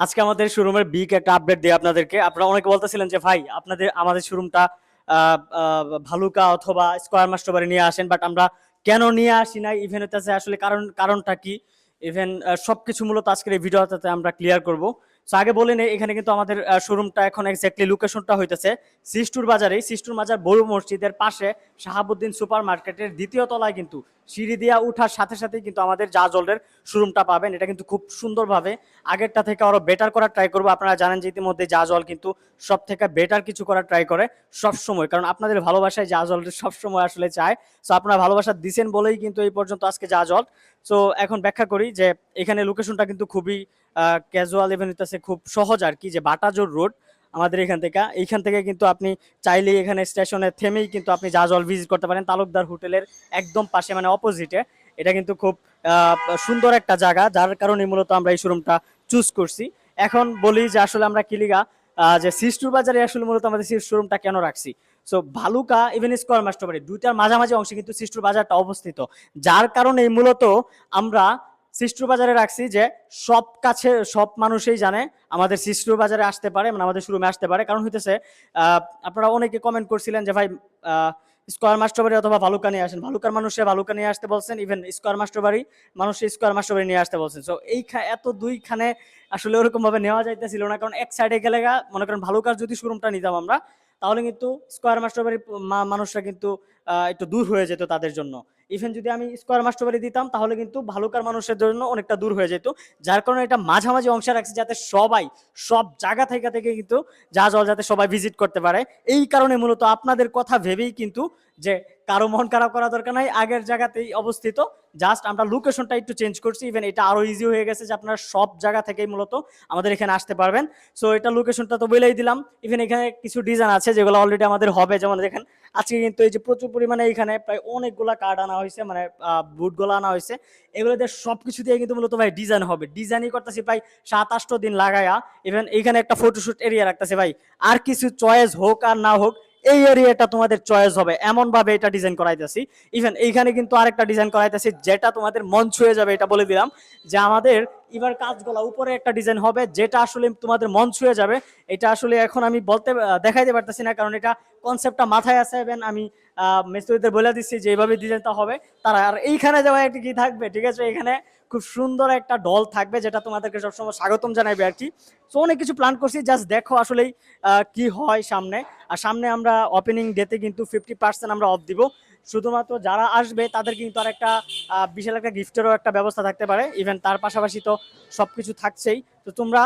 আজকে আমাদের শোরুমের বিগ একটা আপডেট দিই আপনাদেরকে। আপনারা অনেকে বলতেছিলেন যে ভাই আমাদের শোরুমটা ভালুকা অথবা স্কয়ার মাস্টারবাড়ি নিয়ে আসেন, বাট আমরা কেন নিয়ে আসি না, ইভেন হচ্ছে আসলে কারণটা কি, ইভেন সবকিছু মূলত আজকের এই ভিডিওটাতে আমরা ক্লিয়ার করব। সো আগে বলে নেই, এখানে কিন্তু আমাদের শোরুমটা এখন এক্স্যাক্টলি লোকেশনটা হইতেছে সিস্টুর বাজারে। সিস্টুর বাজার বড় মসজিদের পাশে শাহাবুদ্দিন সুপার মার্কেটের দ্বিতীয় তলায় কিন্তু সিঁড়ি দিয়া উঠার সাথে সাথেই কিন্তু আমাদের জাজলের শোরুমটা পাবেন। এটা কিন্তু খুব সুন্দরভাবে আগেরটা থেকে আরো বেটার করার ট্রাই করবো। আপনারা জানেন যে ইতিমধ্যে জাজল কিন্তু সব থেকে বেটার কিছু করার ট্রাই করে সব সময়, কারণ আপনাদের ভালোবাসায় জাজল সব সময় আসলে চায়। সো আপনারা ভালোবাসা দিছেন বলেই কিন্তু এই পর্যন্ত আজকে জাজল। সো এখন ব্যাখ্যা করি যে এখানে লোকেশনটা কিন্তু খুবই ক্যাজুয়াল, ইভেন হইতেছে খুব সহজ আর কি, যে বাটাজোর রোড আমাদের এইখান থেকে কিন্তু আপনি চাইলেই এখানে স্টেশনে থেমেই কিন্তু আপনি জাজল ভিজিট করতে পারেন, তালুকদার হোটেলের একদম পাশে মানে অপোজিটে। এটা কিন্তু খুব আহ, সুন্দর একটা জায়গা, যার কারণে মূলত আমরা এই শোরুমটা চুজ করছি। এখন বলি যে আসলে আমরা কিলিগা যে সিস্টুর বাজারে আসলে মূলত আমাদের শোরুমটা কেন রাখছি। সো ভালুকা ইভেন স্কয়ার মাস্টারবাড়ি দুইটার মাঝামাঝি অংশে কিন্তু সিস্টুর বাজারটা অবস্থিত, যার কারণে মূলত আমরা সিস্টুর বাজারে রাখছি, যে সব মানুষই জানে আমাদের সিস্টুর বাজারে আসতে পারে, মানে আমাদের শোরুমে আসতে পারে। কারণ হইতেছে আপনারা অনেকে কমেন্ট করছিলেন যে ভাই স্কয়ার মাস্টারবাড়ি অথবা ভালুকা নিয়ে আসেন, ভালুকার মানুষে ভালুকা নিয়ে আসতে বলছেন, ইভেন স্কয়ার মাস্টারবাড়ি মানুষে স্কয়ার মাস্টারবাড়ি নিয়ে আসতে বলছেন। সো এত দুইখানে আসলে ওরকম ভাবে নেওয়া যাইতেছিল না, কারণ এক সাইডে গেলে মনে করেন ভালুকার যদি শোরুমটা নিতাম আমরা, তাহলে কিন্তু স্কয়ার মাস্টারবাড়ির মানুষরা কিন্তু একটু দূর হয়ে যেত তাদের জন্য। ইভেন যদি আমি স্কয়ার মাস্টারবাড়ি দিতাম তাহলে কিন্তু ভালুকার মানুষের জন্য অনেকটা দূর হয়ে যেত। যার কারণে এটা মাঝামাঝি অংশে রাখছি, যাতে সবাই সব জায়গা থেকে কিন্তু যাতে সবাই ভিজিট করতে পারে। এই কারণে মূলত আপনাদের কথা ভেবেই কিন্তু, যে কারো মন খারাপ করা দরকার নাই, আগের জায়গাতেই অবস্থিত, জাস্ট আমরা লোকেশনটা একটু চেঞ্জ করছি। ইভেন এটা আরো ইজি হয়ে গেছে যে আপনারা সব জায়গা থেকেই মূলত আমাদের এখানে আসতে পারবেন। সো এটা লোকেশনটা তো বলেই দিলাম। ইভেন এখানে কিছু ডিজাইন আছে যেগুলো অলরেডি আমাদের হবে, যেমন দেখেন আজকে কিন্তু এই যে প্রচুর পরিমাণে এখানে প্রায় অনেকগুলা কার্ড আনা হয়েছে, মানে বুটগুলো আনা হয়েছে। এগুলো দিয়ে সবকিছু দিয়ে কিন্তু মূলত ভাই ডিজাইন হবে, ডিজাইনই করতেছি প্রায় 7-8 দিন লাগায়া। ইভেন এইখানে একটা ফটোশুট এরিয়া রাখতেছে ভাই, আর কিছু চয়েস হোক আর না হোক, এই এরিয়াটা তোমাদের চয়েস হবে এমন ভাবে এটা ডিজাইন করাইতেছি। ইভেন এইখানে কিন্তু আরেকটা ডিজাইন করাইতেছি যেটা তোমাদের মন ছুঁয়ে যাবে, এটা বলে দিলাম। যে আমাদের এবার কাজগুলা উপরে একটা ডিজাইন হবে যেটা আসলে তোমাদের মন ছুঁয়ে যাবে। এটা আসলে এখন আমি দেখাইতে পারতেছি না, কারণ এটা কনসেপ্টটা মাথায় আছে, এবং আমি মিস্ত্রিদের বলে দিচ্ছি যে এইভাবে ডিজাইনটা হবে। তারা আর এইখানে যাওয়া একটা কি থাকবে, ঠিক আছে, এখানে খুব সুন্দর একটা ডল থাকবে যেটা তোমাদেরকে সবসময় স্বাগতম জানাবে আর কি। সো অনেক কিছু প্ল্যান করছি, জাস্ট দেখো আসলেই কি হয় সামনে। আর সামনে আমরা ওপেনিং ডেতে কিন্তু 50% আমরা অফ দিব। শুধুমাত্র যারা আসবে তাদের কিন্তু আর একটা বিশাল একটা গিফটেরও একটা ব্যবস্থা থাকতে পারে। ইভেন তার পাশাপাশি তো সবকিছু থাকছেই। তো তোমরা